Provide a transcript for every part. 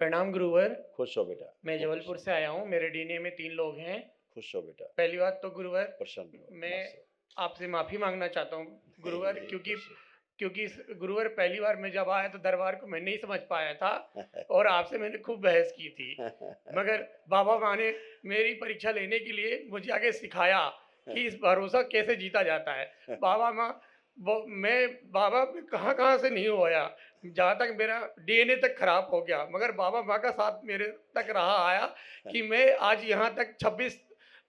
प्रणाम गुरुवर। खुश हो बेटा। मैं जबलपुर से आया हूँ। मेरे डीएनए में 3 लोग हैं। खुश हो बेटा। पहली बात तो गुरुवर, प्रसन्न हो। मैं मस्त आपसे माफ़ी माँगना चाहता हूँ गुरुवर, नहीं, क्योंकि खुश क्योंकि इस गुरुवर पहली बार मैं जब आया तो दरबार को मैं नहीं समझ पाया था हो। और आपसे मैंने खूब बहस की थी। मगर बाबा माँ ने मेरी परीक्षा लेने के लिए मुझे आगे सिखाया कि इस भरोसा कैसे जीता जाता है। बाबा माँ वो मैं बाबा में कहाँ-कहाँ से नहीं होया, जहाँ तक मेरा डीएनए तक खराब हो गया, मगर बाबा माँ का साथ मेरे तक रहा आया कि मैं आज यहाँ तक 26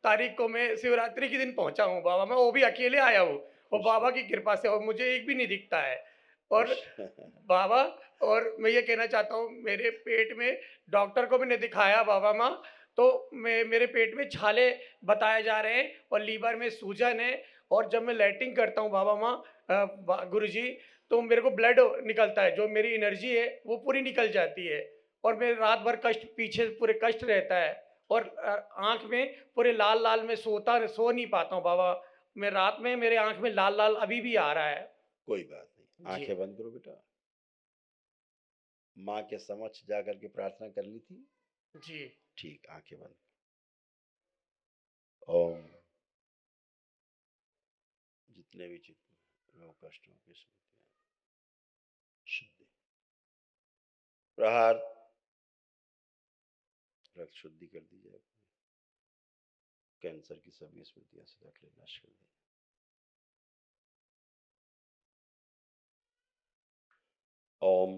तारीख को मैं शिवरात्रि के दिन पहुँचा हूँ बाबा मैं, वो भी अकेले आया हूँ। वो खुश बाबा हो, की कृपा से, और मुझे एक भी नहीं दिखता है। और खुश। बाबा, और मैं ये कहना चाहता हूँ, मेरे पेट में डॉक्टर को मैंने दिखाया बाबा माँ, तो मेरे पेट में छाले बताए जा रहे हैं और लीवर में सूजन है। और जब मैं लैट्रिन करता हूँ बाबा माँ, गुरुजी, तो मेरे को ब्लड निकलता है, जो मेरी एनर्जी है वो पूरी निकल जाती है। और मेरे रात भर कष्ट, पीछे पूरे कष्ट रहता है। और आँख में पूरे लाल-लाल, मैं सो नहीं पाता हूँ बाबा। मैं रात में मेरे आँख में लाल-लाल अभी भी आ रहा है। कोई बात नहीं, जी। आंखें बंद करो बेटा। माँ के समक्ष जाकर के प्रार्थना कर ली थी। जी। ठीक, आंखें बंद। ओम। जितने भी चित्त रोग कष्टों की स्मृतियां शुद्धि, प्रहार, रक्त शुद्धि कर दी जाए। कैंसर की सभी स्मृतियां सदा के लिए नष्ट कर दी। ओम।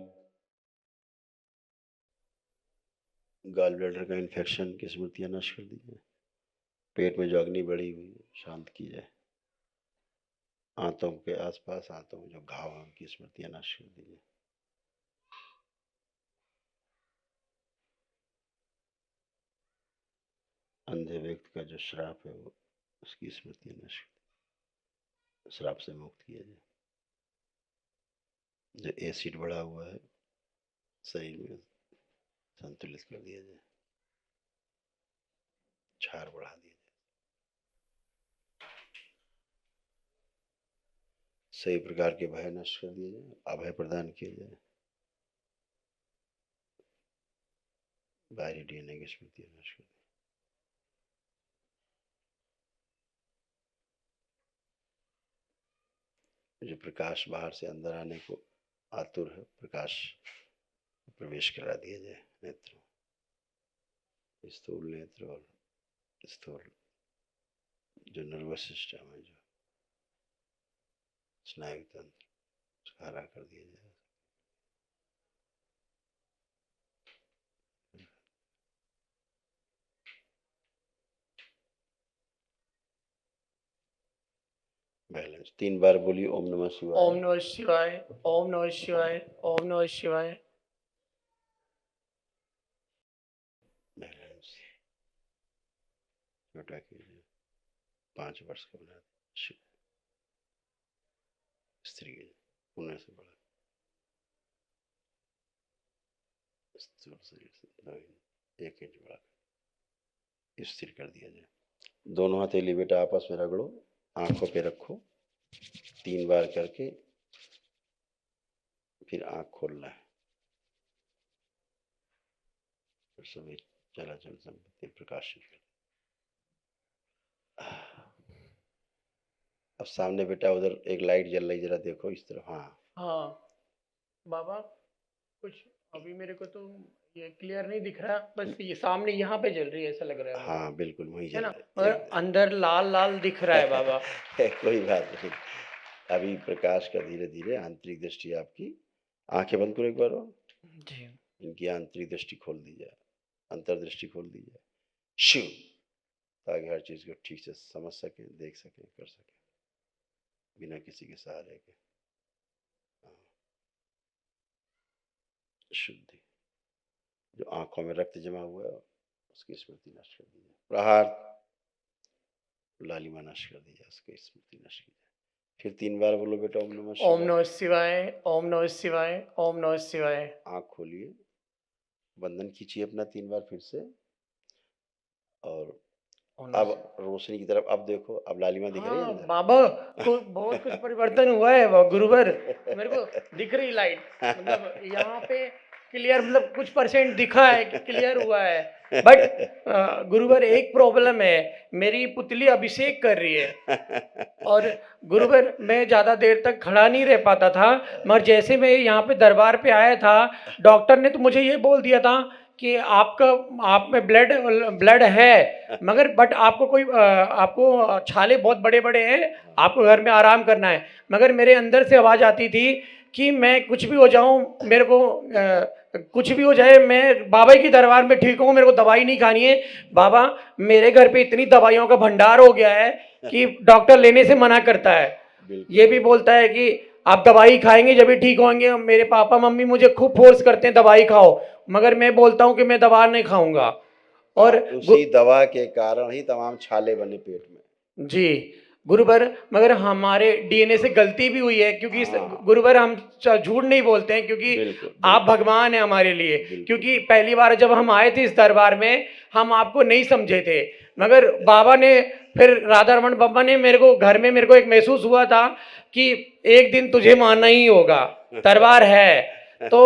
गॉल ब्लैडर का इन्फेक्शन की स्मृतियां नष्ट कर दी जाए। पेट में जो अग्नि बढ़ी हुई है शांत की जाए। आंतों के आसपास, आंतों में जो घाव है उनकी स्मृतियां नष्ट कर दी जाए। अंधे व्यक्ति का जो श्राप है वो, उसकी स्मृतियां नष्ट कर दी, श्राप से मुक्त किया जाए। जो एसिड बढ़ा हुआ है शरीर में, संतुलित कर दिया जाए। क्षार बढ़ा दिया जाए। सही प्रकार के भय नष्ट कर दिए जाए, अभय प्रदान किया जाए। बाहरी डीएनए की स्मृतियां नष्ट कर दी। जो प्रकाश बाहर से अंदर आने को आतुर है, प्रकाश प्रवेश करा दिया जाए नेत्रों, स्थूल नेत्र और स्थूल जो नर्वस सिस्टम है, जो स्नायु तंत्र, उसका हरा कर दिया जाए। बैलेंस 3 बार बोलिए ओम नमः शिवाय। ओम नमः शिवाय, ओम नमः शिवाय, ओम नमः शिवाय। बैलेंस छोटा कीजिए। 5 वर्ष का बना दे। स्त्री के पुण्य से बड़ा स्थूल शरीर से 1 इंच बड़ा स्थिर कर दिया जाए। दोनों हथेली बेटा आपस में रगड़ो, आंखों पे रखो 3 बार करके, फिर आंख खोलना है। फिर सभी चलाचल संपत्ति प्रकाशित कर। अब सामने बेटा उधर एक लाइट जल रही, जरा देखो इस तरफ। हाँ हाँ, बाबा, कुछ अभी मेरे को तो ये क्लियर नहीं दिख रहा, बस ये सामने यहाँ पे जल रही है, ऐसा लग रहा है मेरे हाँ को, बिल्कुल वही है जल ना? रहा और है अंदर लाल-लाल दिख रहा है बाबा। कोई बात नहीं। अभी प्रकाश का धीरे धीरे आंतरिक दृष्टि आपकी, आंखें बंद करो एक बार और। जी। इनकी आंतरिक दृष्टि खोल दी जाए, अंतर्दृष्टि खोल दी जाए। शिव, ताकि हर चीज को ठीक से समझ सके, देख सके, कर सके बिना किसी के सहारे के। शुद्धि, जो आंखों में रक्त जमा हुआ है उसकी स्मृति नष्ट कर दी जाए। प्रहार, लालिमा नष्ट कर दी जाए, उसकी स्मृति नष्ट की जाए। फिर 3 बार बोलो बेटा ओम नमः ओम शिवाय। नमः शिवाय, ओम नमः शिवाय, ओम नमः शिवाय। आंख खोलिए, बंधन खींचिए अपना 3 बार फिर से, और ओम नमः अब शिवाय। रोशनी की तरफ अब देखो, अब लालिमा दिख रही है हाँ, अंदर। बाबा, बहुत कुछ परिवर्तन हुआ है गुरुवर, मेरे को दिख रही लाइट, मतलब यहाँ पे क्लियर मतलब कुछ परसेंट दिखा है कि क्लियर हुआ है, बट गुरुवर एक प्रॉब्लम है, मेरी पुतली अभिषेक कर रही है और गुरुवर मैं ज़्यादा देर तक खड़ा नहीं रह पाता था, मगर जैसे मैं यहाँ पे दरबार पे आया था, डॉक्टर ने तो मुझे ये बोल दिया था कि आपका आप में ब्लड ब्लड है, मगर बट आपको कोई आपको छाले बहुत बड़े बड़े हैं, आपको घर में आराम करना है। मगर मेरे अंदर से आवाज़ आती थी कि मैं कुछ भी हो जाऊं, मेरे को कुछ भी हो जाए, मैं बाबा की दरबार में ठीक हूँ, मेरे को दवाई नहीं खानी है। बाबा मेरे घर पे इतनी दवाइयों का भंडार हो गया है कि डॉक्टर लेने से मना करता है, ये भी बोलता है कि आप दवाई खाएंगे जब भी ठीक होंगे। मेरे पापा मम्मी मुझे खूब फोर्स करते हैं दवाई खाओ, मगर मैं बोलता हूँ कि मैं दवा नहीं खाऊंगा। और उसी दवा के कारण ही तमाम छाले बने पेट में। जी गुरुवर, मगर हमारे डीएनए से गलती भी हुई है, क्योंकि हाँ। गुरुवर हम झूठ नहीं बोलते हैं, क्योंकि बिल्कुल, आप बिल्कुल। भगवान हैं हमारे लिए। बिल्कुल। क्योंकि पहली बार जब हम आए थे इस दरबार में, हम आपको नहीं समझे थे, मगर बाबा ने फिर राधा रमन बाबा ने मेरे को घर में मेरे को एक महसूस हुआ था कि एक दिन तुझे मानना ही होगा, दरबार है। तो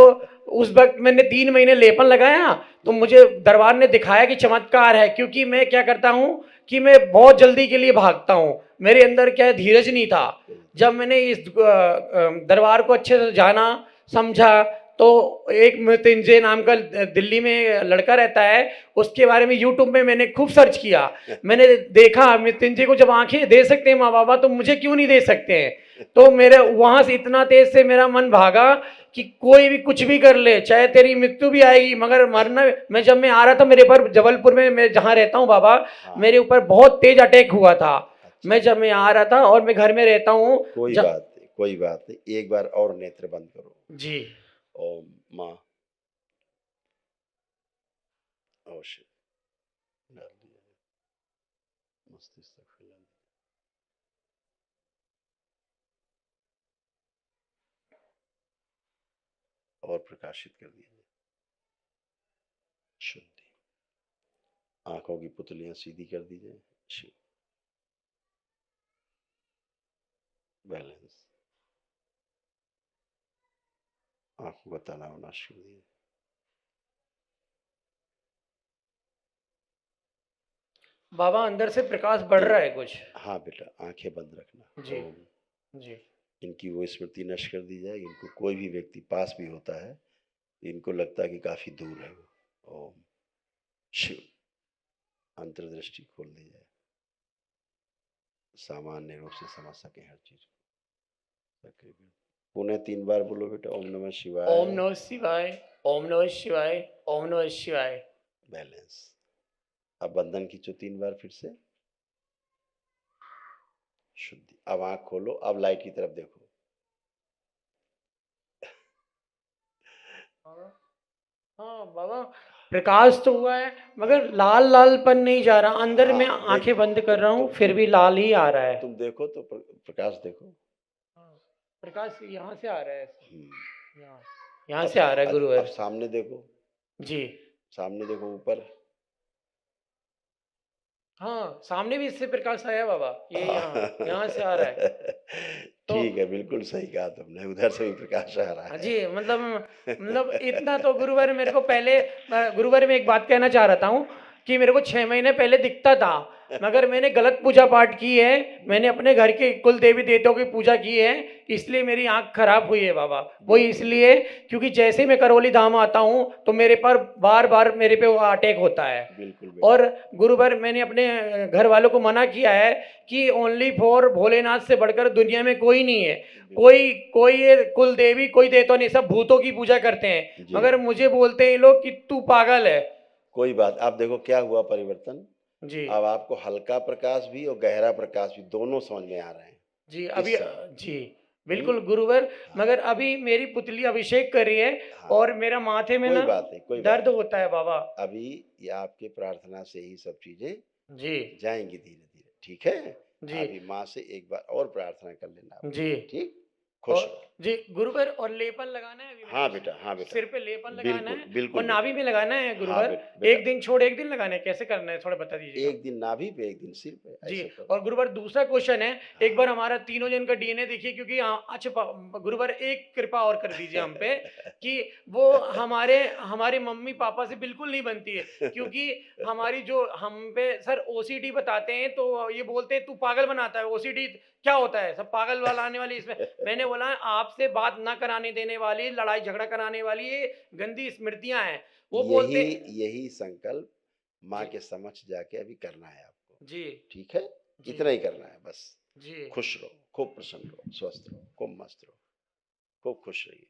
उस वक्त मैंने 3 महीने लेपन लगाया, तो मुझे दरबार ने दिखाया कि चमत्कार है। क्योंकि मैं क्या करता हूँ कि मैं बहुत जल्दी के लिए भागता हूँ, मेरे अंदर क्या है धीरज नहीं था। जब मैंने इस दरबार को अच्छे से जाना समझा, तो एक मृत्युंजय नाम का दिल्ली में लड़का रहता है, उसके बारे में यूट्यूब में मैंने खूब सर्च किया। मैंने देखा मृत्युंजय को जब आंखें दे सकते हैं माँ बाबा, तो मुझे क्यों नहीं दे सकते हैं। तो मेरे वहां से इतना तेज से मेरा मन भागा कि कोई भी कुछ भी कर ले, चाहे तेरी मृत्यु भी आएगी, मगर मरना। मैं जब मैं आ रहा था, मेरे पर जबलपुर में मैं जहाँ रहता हूँ बाबा, मेरे ऊपर बहुत तेज अटैक हुआ था। मैं जब मैं आ रहा था और मैं घर में रहता हूँ। कोई बात नहीं, कोई बात नहीं, एक बार और नेत्र बंद करो। जी। ओम माँ अवश्य डाल दिया, मस्तिष्क तक फैला दिया। और प्रकाशित कर दिया। शुद्धि। आंखों की पुतलियां सीधी कर दी जाए। शिव बैलेंस। आंखों का तनाव नाश कर दिया। बाबा अंदर से प्रकाश बढ़ रहा है कुछ। हाँ बेटा, आंखें बंद रखना। जी। ओम। जी। इनकी वो स्मृति नष्ट कर दी जाए। इनको कोई भी व्यक्ति पास भी होता है, इनको लगता है कि काफी दूर है वो। ओम शिव। अंतर्दृष्टि खोल दी जाए, सामान्य रूप से समझ सके हर चीज को। पुणे 3 बार बोलो बेटा। ओम नमः शिवाय। ओम नमः शिवाय, ओम नमः शिवाय, ओम नमः शिवाय। बैलेंस। अब बंधन खींचो 3 बार फिर से। शुद्धि। अब आंख खोलो, अब लाइट की तरफ देखो। हाँ बाबा, प्रकाश तो हुआ है, मगर लाल लालपन नहीं जा रहा अंदर। मैं आंखें बंद कर रहा हूँ, फिर भी लाल ही आ रहा है। तुम देखो तो प्रकाश देखो। हाँ, प्रकाश यहाँ से आ रहा है, यहाँ यहाँ अब से आ रहा है अब गुरुवर सामने देखो। जी। सामने देखो, ऊपर। हाँ सामने भी इससे प्रकाश आया बाबा, ये यहाँ यहाँ से आ रहा है। तो ठीक है, बिल्कुल सही कहा तुमने, उधर से भी प्रकाश आ रहा हाँ है। जी, मतलब इतना तो गुरुवर मेरे को पहले, गुरुवर में एक बात कहना चाह रहा हूँ कि मेरे को 6 महीने पहले दिखता था, मगर मैंने गलत पूजा पाठ की है। मैंने अपने घर के कुल देवी देवताओं की पूजा की है, इसलिए मेरी आंख खराब हुई है बाबा। वो इसलिए क्योंकि जैसे मैं करौली धाम आता हूँ, तो मेरे पर बार बार मेरे पे वो अटैक होता है। बिल्कुल। और गुरुवर मैंने अपने घर वालों को मना किया है कि ओनली फॉर भोलेनाथ से बढ़कर दुनिया में कोई नहीं है। कोई कोई ये कुल देवी कोई देवता नहीं, सब भूतों की पूजा करते हैं। मगर मुझे बोलते हैं ये लोग कि तू पागल है। कोई बात, आप देखो क्या हुआ परिवर्तन। जी। अब आपको हल्का प्रकाश भी और गहरा प्रकाश भी दोनों समझ में आ रहे हैं जी इस अभी समय। जी बिल्कुल गुरुवर, मगर अभी मेरी पुतली अभिषेक कर रही है और मेरा माथे में कोई ना बात नहीं, कोई दर्द बात होता है बाबा। अभी ये आपके प्रार्थना से ही सब चीजें जी। जाएंगी धीरे धीरे। ठीक है। जी। अभी माँ से एक बार और प्रार्थना कर लेना आप। जी। ठीक। और खुश रहो। जी, गुरुवर और लेपन लगाना है अभी मेरे हाँ बेटा, हाँ बेटा। सिर पे लेपन लगाना बिल्कुल, है बिल्कुल और बेटा। नाभि में लगाना है हाँ गुरुवर। बेटा। एक दिन छोड़ एक दिन लगाना है, कैसे करना है थोड़ा बता दीजिएगा? एक दिन नाभि पे, एक दिन सिर पे, जी, ऐसे करो। और गुरुवर दूसरा क्वेश्चन है, एक हाँ। बार हमारा तीनों जन का डीएनए देखिए क्योंकि अच्छा गुरुवर एक कृपा और कर दीजिए हम पे कि वो हमारे हमारे मम्मी-पापा से बिल्कुल नहीं बनती है क्योंकि हमारी जो हम पे सर ओसीडी बताते हैं तो ये बोलते हैं तू पागल बनाता है, ओसीडी क्या होता है? सब पागल बनाने वाली इसमें मैंने बोला आपसे बात ना कराने देने वाली, लड़ाई झगड़ा कराने वाली ये गंदी स्मृतियाँ हैं। वो यही बोलते यही संकल्प माँ जी, के समक्ष जाके अभी करना है आपको। जी, ठीक है? जी, इतना ही करना है बस। जी। खुश रहो, खूब प्रसन्न रहो, स्वस्थ रहो, खूब मस्त रहो, खूब खुश रहिए।